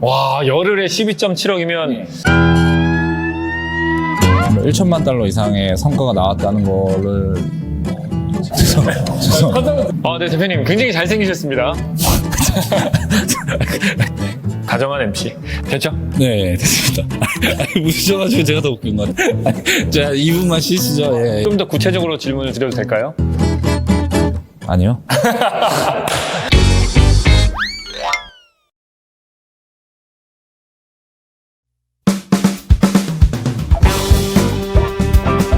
와, 열흘에 12.7억이면 1천만 달러 이상의 성과가 나왔다는 거를 아, 네, 대표님 굉장히 잘생기셨습니다. 가정한 MC 됐죠? 네, 됐습니다. 웃으셔가지고 제가 더 웃긴 것 같아요. 자, 2분만 쉬시죠. 예. 좀 더 구체적으로 질문을 드려도 될까요? 아니요.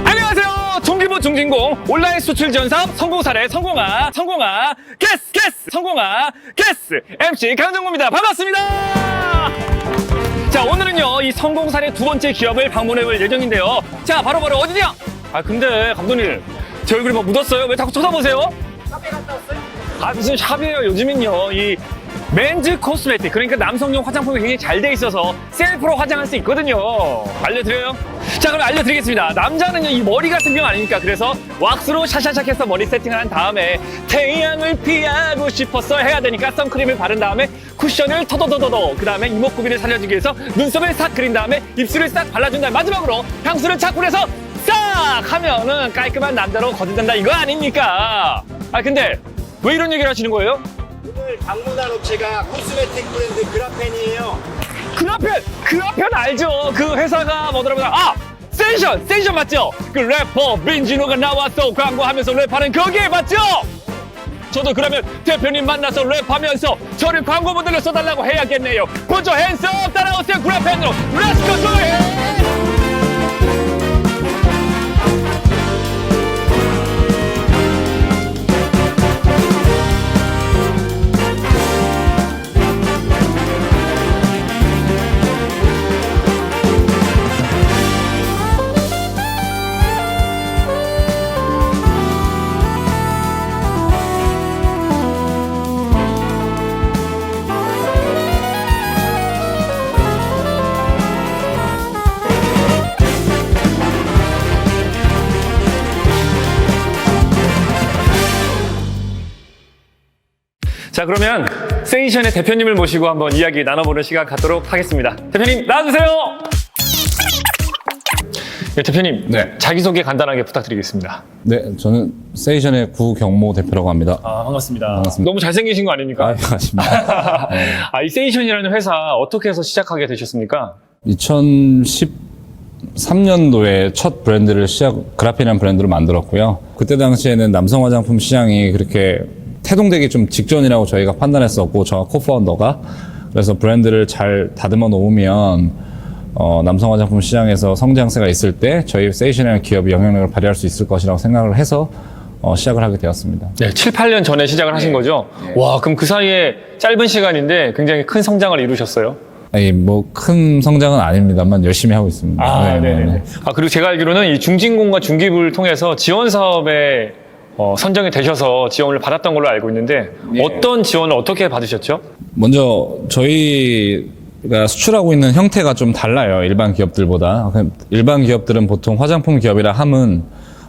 안녕하세요. 종기부 중진공 온라인 수출 지원 사업 성공 사례 성공아 게스 성공아 게스 MC 강정구입니다. 반갑습니다. 자, 오늘은요 이 성공 사례 두 번째 기업을 방문해 볼 예정인데요. 자, 바로 어디냐? 아, 근데 감독님 제 얼굴이 뭐 묻었어요? 왜 자꾸 쳐다보세요? 샵에 갔다 왔어요? 아, 무슨 샵이에요. 요즘은요 이 맨즈 코스메틱, 그러니까 남성용 화장품이 굉장히 잘 돼 있어서 셀프로 화장할 수 있거든요. 알려드려요? 자, 그럼 알려드리겠습니다. 남자는요 이 머리가 생명 아닙니까? 그래서 왁스로 샤샤샥 해서 머리 세팅을 한 다음에 태양을 피하고 싶었어 해야 되니까 선크림을 바른 다음에 쿠션을 터더더더더, 그 다음에 이목구비를 살려주기 위해서 눈썹을 싹 그린 다음에 입술을 싹 발라준 다음에 마지막으로 향수를 착 뿌려서 싹 하면은 깔끔한 남자로 거듭난다 이거 아닙니까? 아, 근데 왜 이런 얘기를 하시는 거예요? 오늘 방문한 업체가 코스메틱 브랜드 그라펜이에요. 그라펜 알죠? 그 회사가 뭐더라고요? 아! 센션 맞죠? 그 래퍼 빈지노가 나와서 광고하면서 랩하는 거기에 맞죠? 저도 그러면 대표님 만나서 랩하면서 저를 광고 모델로 써달라고 해야겠네요. Put your hands up! 따라오세요, 그라펜으로! Let's go do it! 자, 그러면 세이션의 대표님을 모시고 한번 이야기 나눠보는 시간 갖도록 하겠습니다. 대표님 나와주세요. 네, 대표님. 네. 자기소개 간단하게 부탁드리겠습니다. 네, 저는 세이션의 구경모 대표라고 합니다. 아, 반갑습니다. 반갑습니다. 너무 잘생기신 거 아닙니까? 반갑습니다. 네. 아, 이 세이션이라는 회사 어떻게 해서 시작하게 되셨습니까? 2013년도에 첫 브랜드를 그라펜이라는 브랜드를 만들었고요. 그때 당시에는 남성 화장품 시장이 그렇게 태동되기 좀 직전이라고 저희가 판단했었고, 저와 코파운더가. 그래서 브랜드를 잘 다듬어 놓으면 남성 화장품 시장에서 성장세가 있을 때 저희 세이션이라는 기업이 영향력을 발휘할 수 있을 것이라고 생각을 해서 시작을 하게 되었습니다. 네, 7, 8년 전에 시작을 하신 거죠? 와, 그럼 그 사이에 짧은 시간인데 굉장히 큰 성장을 이루셨어요? 아니, 뭐 큰 성장은 아닙니다만 열심히 하고 있습니다. 아, 네네. 아, 그리고 제가 알기로는 이 중진공과 중기부를 통해서 지원 사업에 선정이 되셔서 지원을 받았던 걸로 알고 있는데 어떤 지원을 어떻게 받으셨죠? 먼저 저희가 수출하고 있는 형태가 좀 달라요. 일반 기업들보다. 일반 기업들은 보통 화장품 기업이라 함은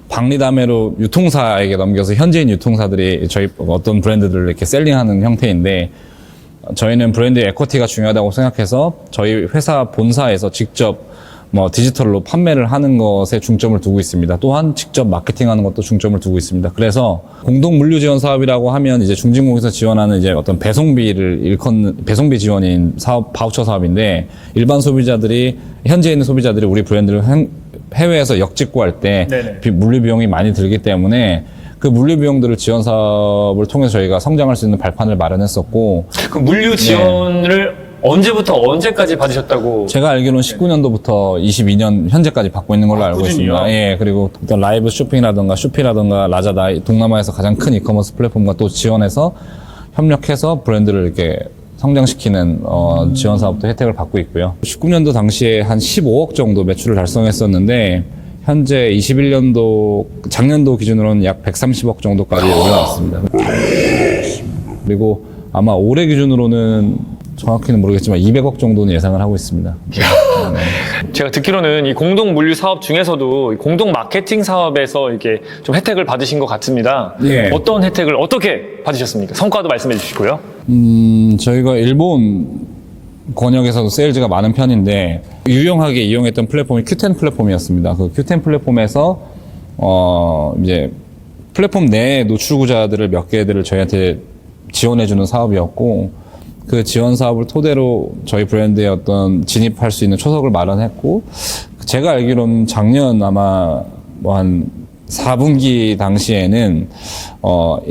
박리담회로 유통사에게 넘겨서 현지인 유통사들이 저희 어떤 브랜드들을 이렇게 셀링하는 형태인데, 저희는 브랜드의 에쿼티가 중요하다고 생각해서 저희 회사 본사에서 직접 디지털로 판매를 하는 것에 중점을 두고 있습니다. 또한 직접 마케팅하는 것도 중점을 두고 있습니다. 그래서 공동 물류 지원 사업이라고 하면 이제 중진공에서 지원하는 이제 어떤 배송비를 일컫는 배송비 지원인 사업, 바우처 사업인데, 일반 소비자들이, 현지에 있는 소비자들이 우리 브랜드를 해외에서 역직구할 때 물류 비용이 많이 들기 때문에 그 물류 비용들을 지원 사업을 통해서 저희가 성장할 수 있는 발판을 마련했었고. 그 물류 지원을 언제부터 언제까지 받으셨다고? 제가 알기로는 19년도부터 22년 현재까지 받고 있는 걸로 알고 꾸준히요? 있습니다. 예, 그리고 어떤 라이브 쇼핑이라든가 슈피라든가 라자다, 동남아에서 가장 큰 이커머스 플랫폼과 또 지원해서 협력해서 브랜드를 이렇게 성장시키는 지원 사업도 혜택을 받고 있고요. 19년도 당시에 한 15억 정도 매출을 달성했었는데, 현재 21년도 작년도 기준으로는 약 130억 정도까지 올라왔습니다. 그리고 아마 올해 기준으로는 정확히는 모르겠지만 200억 정도는 예상을 하고 있습니다. 제가 듣기로는 이 공동 물류 사업 중에서도 이 공동 마케팅 사업에서 이렇게 좀 혜택을 받으신 것 같습니다. 예. 어떤 혜택을 어떻게 받으셨습니까? 성과도 말씀해 주시고요. 저희가 일본 권역에서도 세일즈가 많은 편인데 유용하게 이용했던 플랫폼이 Q10 플랫폼이었습니다. 그 Q10 플랫폼에서 이제 플랫폼 내 노출구자들을 몇 개들을 저희한테 지원해주는 사업이었고 그 지원 사업을 토대로 저희 브랜드에 어떤 진입할 수 있는 초석을 마련했고 제가 알기로는 작년 아마 뭐 한 4분기 당시에는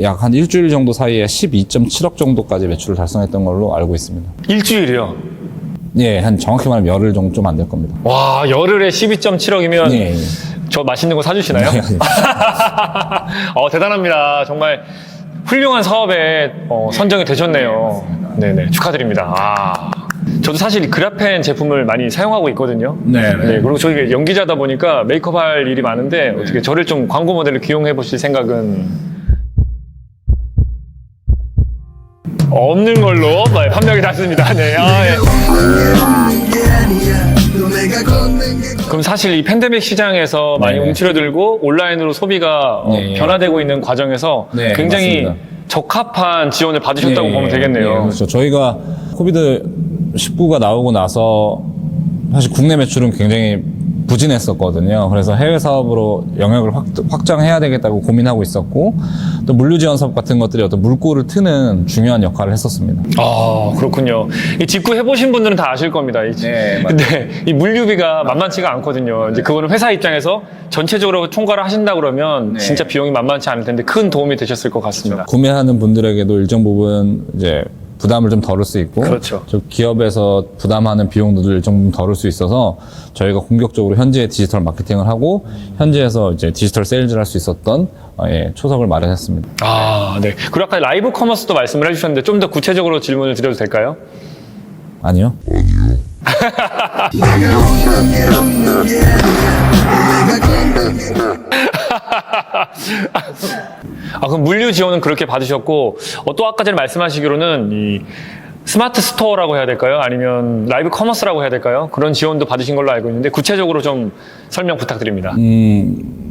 약 한 일주일 정도 사이에 12.7억 정도까지 매출을 달성했던 걸로 알고 있습니다. 일주일이요? 예, 한 정확히 말하면 열흘 정도 좀 안 될 겁니다. 와, 열흘에 12.7억이면 예, 예. 저 맛있는 거 사주시나요? 네, 네. 대단합니다. 정말 훌륭한 사업에 선정이 되셨네요. 네네, 축하드립니다. 저도 사실 그라펜 제품을 많이 사용하고 있거든요. 네. 그리고 저희 연기자다 보니까 메이크업 할 일이 많은데 어떻게 저를 좀 광고 모델로 기용해 보실 생각은 없는 걸로 판명이 났습니다. 네. 그럼 사실 이 팬데믹 시장에서 많이 네. 움츠러들고 온라인으로 소비가 네. 변화되고 있는 과정에서 네, 굉장히 맞습니다. 적합한 지원을 받으셨다고 보면 되겠네요. 네, 그렇죠. 저희가 코비드19가 나오고 나서 사실 국내 매출은 굉장히 부진했었거든요. 그래서 해외 사업으로 영역을 확장해야 되겠다고 고민하고 있었고 또 물류 지원 사업 같은 것들이 어떤 물꼬를 트는 중요한 역할을 했었습니다. 그렇군요. 이 직구 해보신 분들은 다 아실 겁니다. 네, 맞아요. 근데 이 물류비가 만만치가 않거든요. 이제 그거는 회사 입장에서 전체적으로 총괄을 하신다 그러면 네. 진짜 비용이 만만치 않을 텐데 큰 도움이 되셨을 것 같습니다. 구매하는 분들에게도 일정 부분 이제 부담을 좀 덜을 수 있고 그렇죠. 저 기업에서 부담하는 비용도 일정 부분 덜을 수 있어서 저희가 공격적으로 현지에 디지털 마케팅을 하고 현지에서 이제 디지털 세일즈를 할 수 있었던 초석을 마련했습니다. 네. 그리고 아까 라이브 커머스도 말씀을 해주셨는데 좀 더 구체적으로 질문을 드려도 될까요? 아니요? 그럼 물류 지원은 그렇게 받으셨고, 또 아까 전에 말씀하시기로는 이 스마트 스토어라고 해야 될까요? 아니면 라이브 커머스라고 해야 될까요? 그런 지원도 받으신 걸로 알고 있는데 구체적으로 좀 설명 부탁드립니다.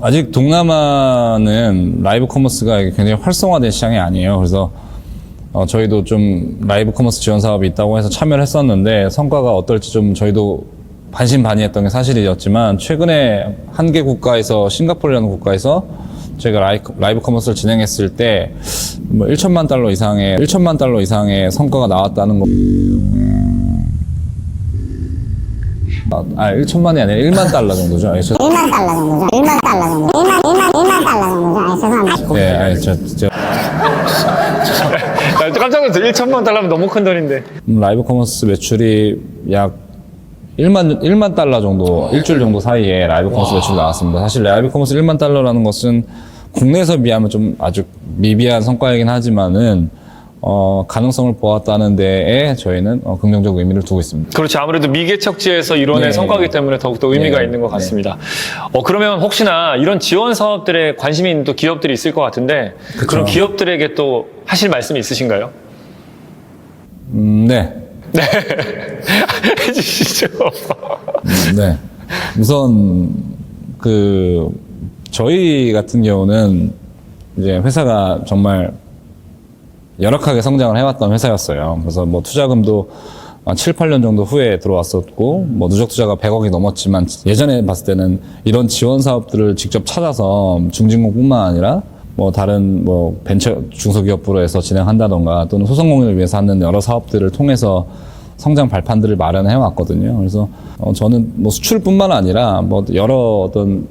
아직 동남아는 라이브 커머스가 굉장히 활성화된 시장이 아니에요. 그래서 저희도 좀 라이브 커머스 지원 사업이 있다고 해서 참여를 했었는데 성과가 어떨지 좀 저희도 반신반의했던 게 사실이었지만 최근에 한 개 국가에서 싱가포르라는 국가에서 저희가 라이브 커머스를 진행했을 때 뭐 1천만 달러 이상의 성과가 나왔다는 거. 1천만이 아니라 1만 달러 정도죠. 1만 달러 정도죠. 1만 달러 정도. 1만 달러 정도죠. 죄송합니다. 네, 깜짝 놀랐어요. 1천만 달러면 너무 큰 돈인데. 라이브 커머스 매출이 약 1만 달러 정도, 일주일 정도 사이에 라이브 커머스 매출이 나왔습니다. 사실 라이브 커머스 1만 달러라는 것은 국내에서 비하면 좀 아주 미비한 성과이긴 하지만은, 가능성을 보았다는 데에 저희는 긍정적 의미를 두고 있습니다. 그렇죠. 아무래도 미개척지에서 이뤄낸 네. 성과이기 때문에 더욱더 의미가 네. 있는 것 같습니다. 그러면 혹시나 이런 지원 사업들에 관심이 있는 또 기업들이 있을 것 같은데 그쵸. 그런 기업들에게 또 하실 말씀이 있으신가요? 네. 해주시죠. 네. 우선, 저희 같은 경우는 이제 회사가 정말 열악하게 성장을 해왔던 회사였어요. 그래서 뭐 투자금도 한 7, 8년 정도 후에 들어왔었고, 뭐 누적 투자가 100억이 넘었지만 예전에 봤을 때는 이런 지원 사업들을 직접 찾아서 중진공뿐만 아니라 뭐 다른 뭐 벤처 중소기업부로 해서 진행한다던가 또는 소상공인을 위해서 하는 여러 사업들을 통해서 성장 발판들을 마련해 왔거든요. 그래서 저는 뭐 수출뿐만 아니라 뭐 여러 어떤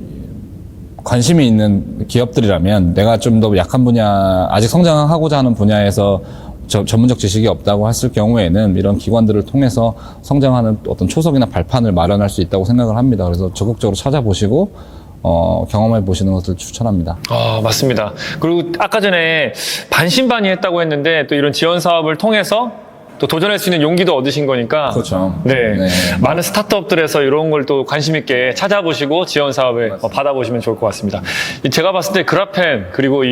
관심이 있는 기업들이라면 내가 좀 더 약한 분야, 아직 성장하고자 하는 분야에서 전문적 지식이 없다고 했을 경우에는 이런 기관들을 통해서 성장하는 어떤 초석이나 발판을 마련할 수 있다고 생각을 합니다. 그래서 적극적으로 찾아보시고 경험해 보시는 것을 추천합니다. 맞습니다. 그리고 아까 전에 반신반의했다고 했는데 또 이런 지원 사업을 통해서 또 도전할 수 있는 용기도 얻으신 거니까. 그렇죠. 네. 네. 많은 스타트업들에서 이런 걸 또 관심 있게 찾아보시고 지원 사업에 받아보시면 좋을 것 같습니다. 제가 봤을 때 그라펜 그리고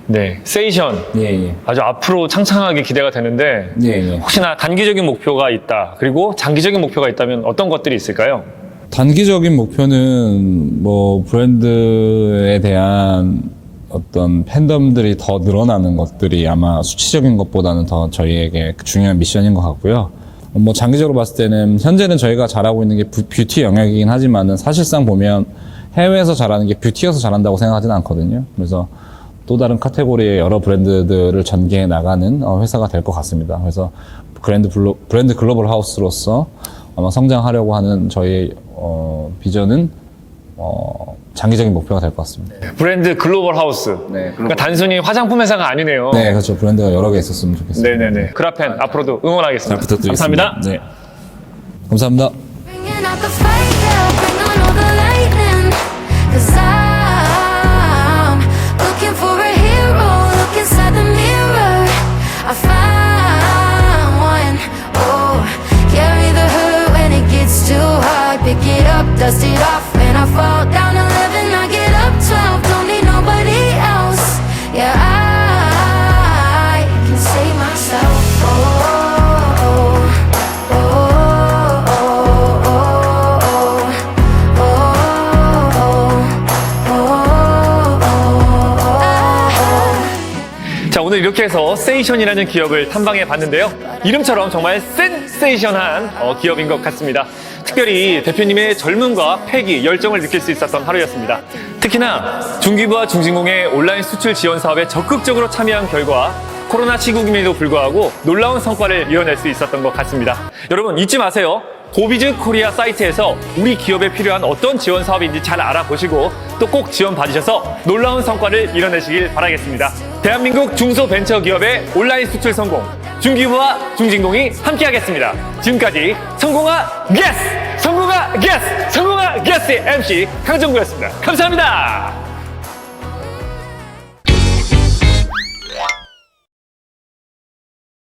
네, 세이션 예. 아주 앞으로 창창하게 기대가 되는데 예. 혹시나 단기적인 목표가 있다. 그리고 장기적인 목표가 있다면 어떤 것들이 있을까요? 단기적인 목표는 뭐 브랜드에 대한 어떤 팬덤들이 더 늘어나는 것들이 아마 수치적인 것보다는 더 저희에게 중요한 미션인 것 같고요. 뭐 장기적으로 봤을 때는 현재는 저희가 잘하고 있는 게 뷰티 영역이긴 하지만은 사실상 보면 해외에서 잘하는 게 뷰티여서 잘한다고 생각하지는 않거든요. 그래서 또 다른 카테고리의 여러 브랜드들을 전개해 나가는 회사가 될 것 같습니다. 그래서 브랜드 글로벌 하우스로서 아마 성장하려고 하는 저희 비전은 장기적인 목표가 될 것 같습니다. 브랜드 글로벌 하우스. 네, 그러니까 단순히 화장품 회사가 아니네요. 네, 그렇죠. 브랜드가 여러 개 있었으면 좋겠습니다. 네네네. 그라펜 앞으로도 응원하겠습니다. 잘 부탁드리겠습니다. 감사합니다. 네. 감사합니다. Bringing out the fire, bring on all the lightning. 'Cause I'm looking for a hero, look inside the mirror. I found one. Oh, carry the hurt when it gets too hard. Pick it up, dust it off. When I fall down 11, I get up 12. Don't need nobody else. Yeah, I can save myself. 자, 오늘 이렇게 해서 세이션이라는 기업을 탐방해 봤는데요. 이름처럼 정말 센세이션한 기업인 것 같습니다. 특별히 대표님의 젊음과 패기, 열정을 느낄 수 있었던 하루였습니다. 특히나 중기부와 중진공의 온라인 수출 지원 사업에 적극적으로 참여한 결과 코로나 시국임에도 불구하고 놀라운 성과를 이뤄낼 수 있었던 것 같습니다. 여러분 잊지 마세요. 고비즈 코리아 사이트에서 우리 기업에 필요한 어떤 지원 사업인지 잘 알아보시고 또 꼭 지원 받으셔서 놀라운 성과를 이뤄내시길 바라겠습니다. 대한민국 중소벤처기업의 온라인 수출 성공, 중기부와 중진공이 함께하겠습니다. 지금까지 성공아 예스! 성공아 예스! 성공아 예스의 MC 강정구였습니다. 감사합니다.